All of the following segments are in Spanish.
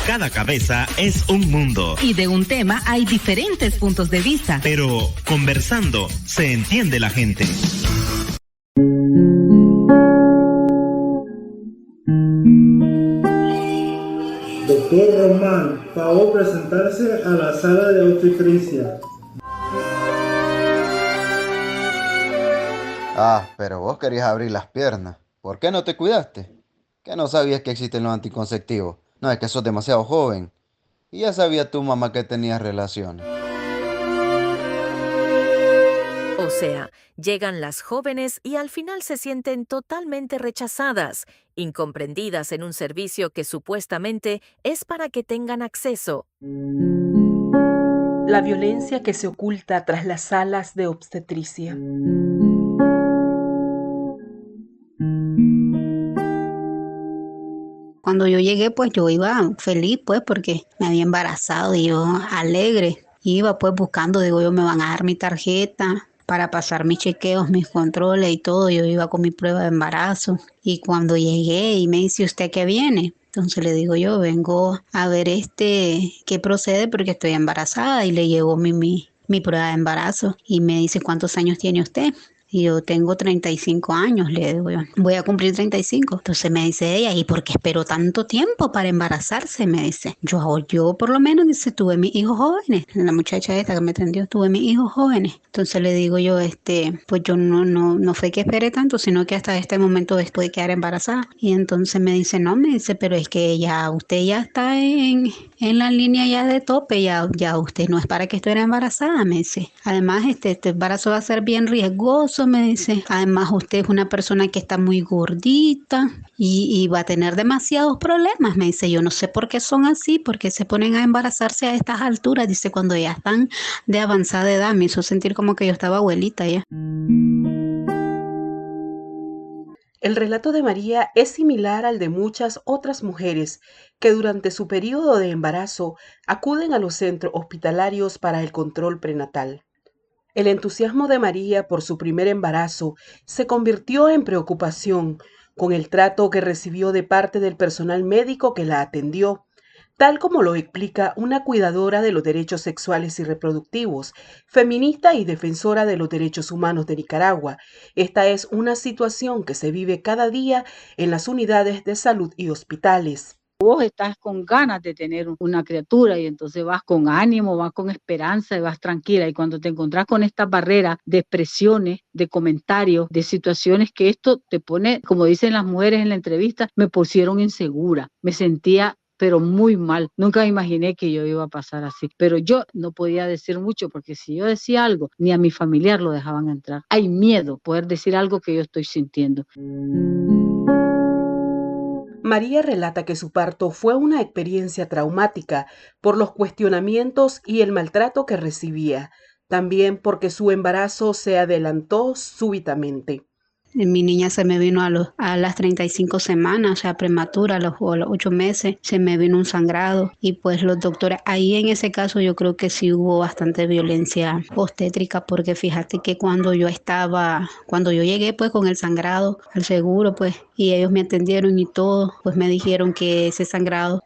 Cada cabeza es un mundo. Y de un tema hay diferentes puntos de vista. Pero conversando se entiende la gente. Doctor Román, favor presentarse a la sala de obstetricia. Pero vos querías abrir las piernas. ¿Por qué no te cuidaste? ¿Que no sabías que existen los anticonceptivos? No, es que sos demasiado joven. Y ya sabía tu mamá que tenías relaciones. O sea, llegan las jóvenes y al final se sienten totalmente rechazadas, incomprendidas en un servicio que supuestamente es para que tengan acceso. La violencia que se oculta tras las salas de obstetricia. Cuando yo llegué, pues yo iba feliz, pues, porque me había embarazado y yo alegre. Iba pues buscando, digo yo, me van a dar mi tarjeta para pasar mis chequeos, mis controles y todo. Yo iba con mi prueba de embarazo. Y cuando llegué y me dice, ¿usted qué viene? Entonces le digo yo, vengo a ver qué procede porque estoy embarazada. Y le llevo mi prueba de embarazo. Y me dice, ¿cuántos años tiene usted? Y yo tengo 35 años, le digo yo. Voy a cumplir 35. Entonces me dice ella, ¿y por qué esperó tanto tiempo para embarazarse? Me dice. Yo por lo menos, dice, tuve mis hijos jóvenes. La muchacha esta que me atendió, tuve mis hijos jóvenes. Entonces le digo yo, pues yo no fue que esperé tanto, sino que hasta este momento pude quedar embarazada. Y entonces me dice, no, me dice, pero es que usted ya está en la línea ya de tope, ya usted no es para que estuviera embarazada, me dice. Además, este embarazo va a ser bien riesgoso, me dice. Además, usted es una persona que está muy gordita y va a tener demasiados problemas, me dice. Yo no sé por qué son así, por qué se ponen a embarazarse a estas alturas, dice, cuando ya están de avanzada edad. Me hizo sentir como que yo estaba abuelita ya. El relato de María es similar al de muchas otras mujeres que durante su periodo de embarazo acuden a los centros hospitalarios para el control prenatal. El entusiasmo de María por su primer embarazo se convirtió en preocupación con el trato que recibió de parte del personal médico que la atendió, tal como lo explica una cuidadora de los derechos sexuales y reproductivos, feminista y defensora de los derechos humanos de Nicaragua. Esta es una situación que se vive cada día en las unidades de salud y hospitales. Vos estás con ganas de tener una criatura y entonces vas con ánimo, vas con esperanza y vas tranquila. Y cuando te encontrás con esta barrera de expresiones, de comentarios, de situaciones que esto te pone, como dicen las mujeres en la entrevista, me pusieron insegura, me sentía pero muy mal. Nunca me imaginé que yo iba a pasar así. Pero yo no podía decir mucho porque si yo decía algo, ni a mi familiar lo dejaban entrar. Hay miedo poder decir algo que yo estoy sintiendo. María relata que su parto fue una experiencia traumática por los cuestionamientos y el maltrato que recibía, también porque su embarazo se adelantó súbitamente. Mi niña se me vino a las 35 semanas, o sea, prematura, a los 8 meses, se me vino un sangrado y pues los doctores, ahí en ese caso yo creo que sí hubo bastante violencia obstétrica porque fíjate que cuando yo llegué pues con el sangrado al seguro pues y ellos me atendieron y todo, pues me dijeron que ese sangrado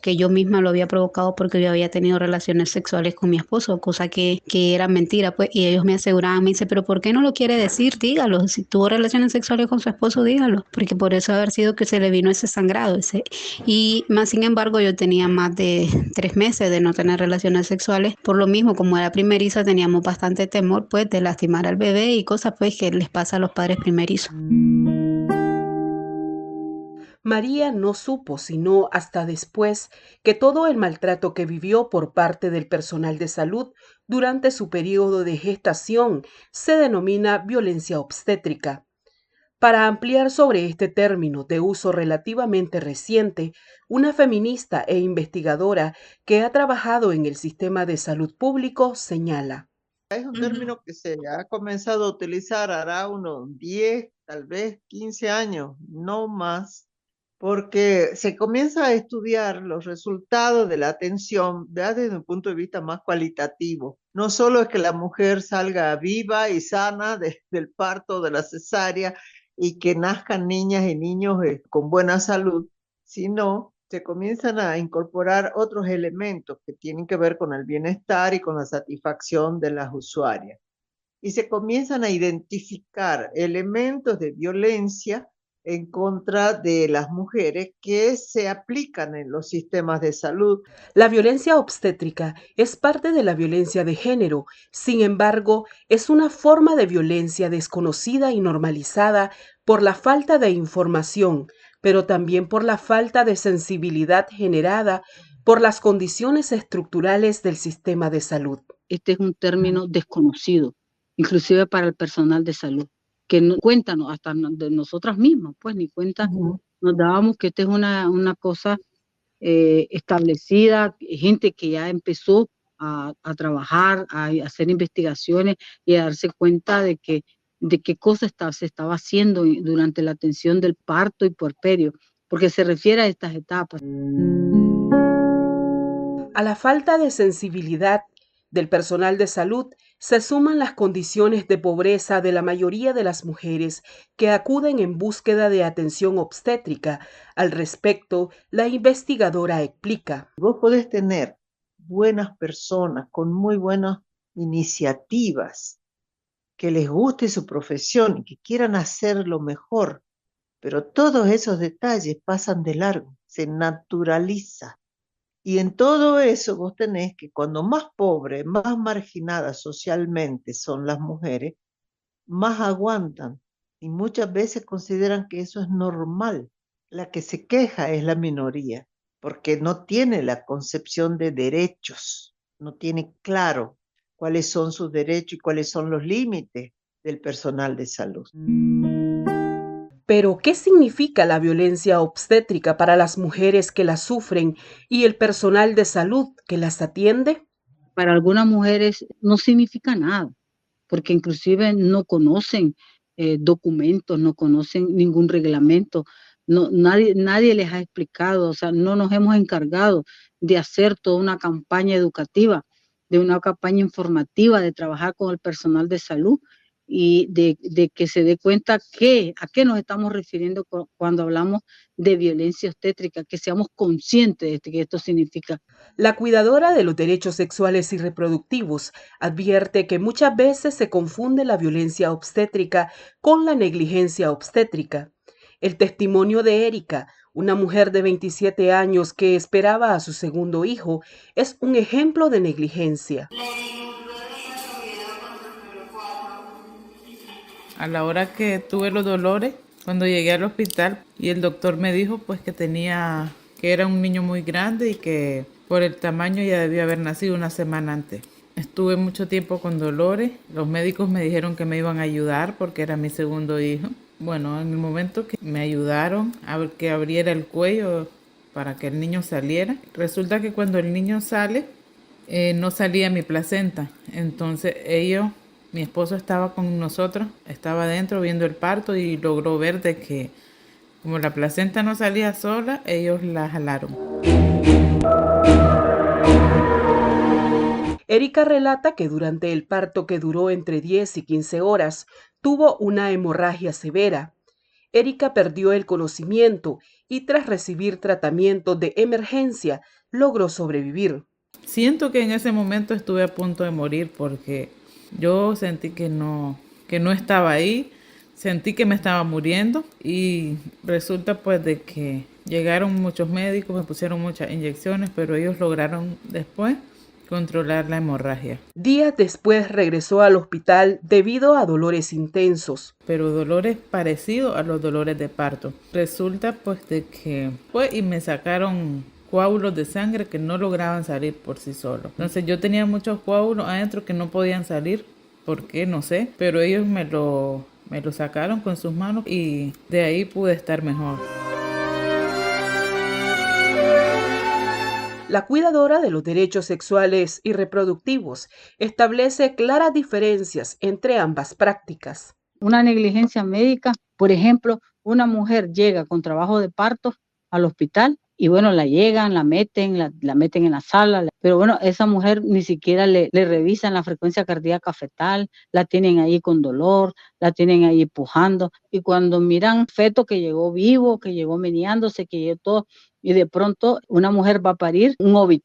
que yo misma lo había provocado porque yo había tenido relaciones sexuales con mi esposo, cosa que era mentira pues y ellos me aseguraban, me dice, pero ¿por qué no lo quiere decir? Dígalo, si tuvo relaciones sexuales con su esposo, dígalo, porque por eso haber sido que se le vino ese sangrado. Y más sin embargo, yo tenía más de 3 meses de no tener relaciones sexuales, por lo mismo, como era primeriza, teníamos bastante temor, pues, de lastimar al bebé y cosas, pues, que les pasa a los padres primerizos. María no supo sino hasta después que todo el maltrato que vivió por parte del personal de salud durante su periodo de gestación se denomina violencia obstétrica. Para ampliar sobre este término de uso relativamente reciente, una feminista e investigadora que ha trabajado en el sistema de salud público señala. Es un término que se ha comenzado a utilizar hará unos 10, tal vez 15 años, no más, porque se comienza a estudiar los resultados de la atención desde un punto de vista más cualitativo. No solo es que la mujer salga viva y sana del parto, de la cesárea, y que nazcan niñas y niños con buena salud, sino se comienzan a incorporar otros elementos que tienen que ver con el bienestar y con la satisfacción de las usuarias. Y se comienzan a identificar elementos de violencia en contra de las mujeres que se aplican en los sistemas de salud. La violencia obstétrica es parte de la violencia de género, sin embargo, es una forma de violencia desconocida y normalizada por la falta de información, pero también por la falta de sensibilidad generada por las condiciones estructurales del sistema de salud. Este es un término desconocido, inclusive para el personal de salud, que no cuentan hasta de nosotras mismas, pues ni cuenta nos dábamos que esta es una cosa establecida, gente que ya empezó a trabajar, a hacer investigaciones y a darse cuenta de qué cosa se estaba haciendo durante la atención del parto y puerperio, porque se refiere a estas etapas. A la falta de sensibilidad del personal de salud se suman las condiciones de pobreza de la mayoría de las mujeres que acuden en búsqueda de atención obstétrica. Al respecto, la investigadora explica. Vos podés tener buenas personas con muy buenas iniciativas, que les guste su profesión y que quieran hacerlo mejor, pero todos esos detalles pasan de largo, se naturaliza. Y en todo eso vos tenés que cuando más pobres, más marginadas socialmente son las mujeres, más aguantan y muchas veces consideran que eso es normal. La que se queja es la minoría, porque no tiene la concepción de derechos, no tiene claro cuáles son sus derechos y cuáles son los límites del personal de salud. Pero, ¿qué significa la violencia obstétrica para las mujeres que la sufren y el personal de salud que las atiende? Para algunas mujeres no significa nada, porque inclusive no conocen documentos, no conocen ningún reglamento, nadie les ha explicado, o sea, no nos hemos encargado de hacer toda una campaña educativa, de una campaña informativa, de trabajar con el personal de salud y de que se dé cuenta a qué nos estamos refiriendo cuando hablamos de violencia obstétrica, que seamos conscientes de que esto significa. La cuidadora de los derechos sexuales y reproductivos advierte que muchas veces se confunde la violencia obstétrica con la negligencia obstétrica. El testimonio de Erika, una mujer de 27 años que esperaba a su segundo hijo, es un ejemplo de negligencia. A la hora que tuve los dolores, cuando llegué al hospital y el doctor me dijo pues que era un niño muy grande y que por el tamaño ya debía haber nacido una semana antes. Estuve mucho tiempo con dolores, los médicos me dijeron que me iban a ayudar porque era mi segundo hijo. Bueno, en el momento que me ayudaron a que abriera el cuello para que el niño saliera, resulta que cuando el niño sale, no salía mi placenta, entonces mi esposo estaba con nosotros, estaba adentro viendo el parto y logró ver de que como la placenta no salía sola, ellos la jalaron. Erika relata que durante el parto, que duró entre 10 y 15 horas, tuvo una hemorragia severa. Erika perdió el conocimiento y tras recibir tratamiento de emergencia, logró sobrevivir. Siento que en ese momento estuve a punto de morir porque yo sentí que no estaba ahí, sentí que me estaba muriendo y resulta pues de que llegaron muchos médicos, me pusieron muchas inyecciones, pero ellos lograron después controlar la hemorragia. Días después regresó al hospital debido a dolores intensos. Pero dolores parecidos a los dolores de parto. Resulta pues de que fue y me sacaron coágulos de sangre que no lograban salir por sí solos. Entonces yo tenía muchos coágulos adentro que no podían salir, ¿por qué? No sé, pero ellos me lo sacaron con sus manos y de ahí pude estar mejor. La cuidadora de los derechos sexuales y reproductivos establece claras diferencias entre ambas prácticas. Una negligencia médica, por ejemplo, una mujer llega con trabajo de parto al hospital y bueno, la llegan, la meten en la sala, pero bueno, esa mujer ni siquiera le revisan la frecuencia cardíaca fetal, la tienen ahí con dolor, la tienen ahí pujando y cuando miran feto que llegó vivo, que llegó meneándose, que llegó todo, y de pronto una mujer va a parir,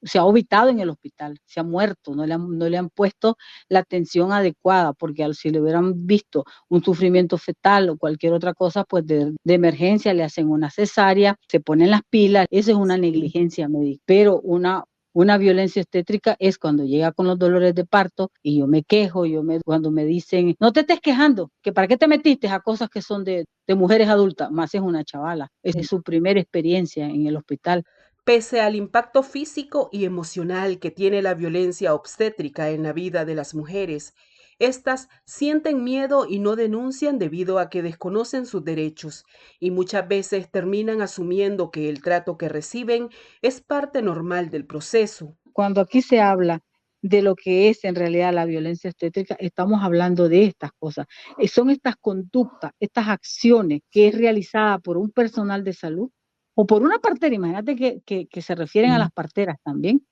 se ha obitado en el hospital, se ha muerto, no le han puesto la atención adecuada, porque si le hubieran visto un sufrimiento fetal o cualquier otra cosa, pues de emergencia le hacen una cesárea, se ponen las pilas, eso es una negligencia médica, pero una violencia obstétrica es cuando llega con los dolores de parto y yo me quejo, cuando me dicen, no te estés quejando, que para qué te metiste a cosas que son de mujeres adultas, más es una chavala, es su primera experiencia en el hospital. Pese al impacto físico y emocional que tiene la violencia obstétrica en la vida de las mujeres, estas sienten miedo y no denuncian debido a que desconocen sus derechos y muchas veces terminan asumiendo que el trato que reciben es parte normal del proceso. Cuando aquí se habla de lo que es en realidad la violencia obstétrica, estamos hablando de estas cosas. Son estas conductas, estas acciones que es realizada por un personal de salud o por una partera, imagínate que se refieren a las parteras también,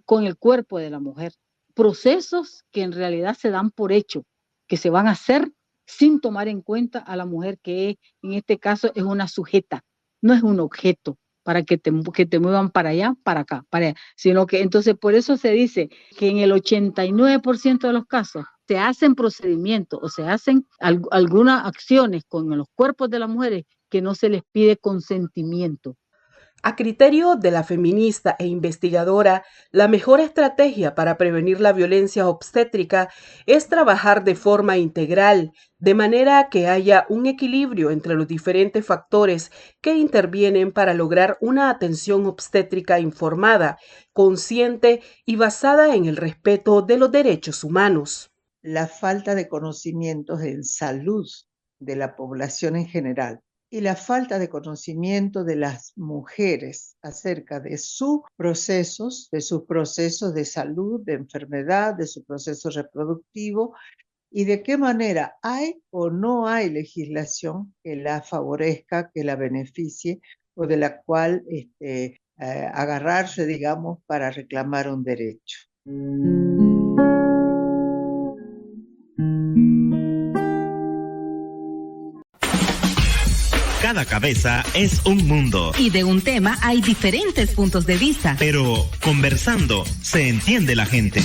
con el cuerpo de la mujer. Procesos que en realidad se dan por hecho, que se van a hacer sin tomar en cuenta a la mujer que en este caso es una sujeta, no es un objeto para que te muevan para allá, para acá, para allá, sino que entonces por eso se dice que en el 89% de los casos se hacen procedimientos o se hacen algunas acciones con los cuerpos de las mujeres que no se les pide consentimiento. A criterio de la feminista e investigadora, la mejor estrategia para prevenir la violencia obstétrica es trabajar de forma integral, de manera que haya un equilibrio entre los diferentes factores que intervienen para lograr una atención obstétrica informada, consciente y basada en el respeto de los derechos humanos. La falta de conocimientos en salud de la población en general y la falta de conocimiento de las mujeres acerca de sus procesos de salud, de enfermedad, de su proceso reproductivo y de qué manera hay o no hay legislación que la favorezca, que la beneficie o de la cual agarrarse, digamos, para reclamar un derecho. Cada cabeza es un mundo. Y de un tema hay diferentes puntos de vista. Pero conversando se entiende la gente.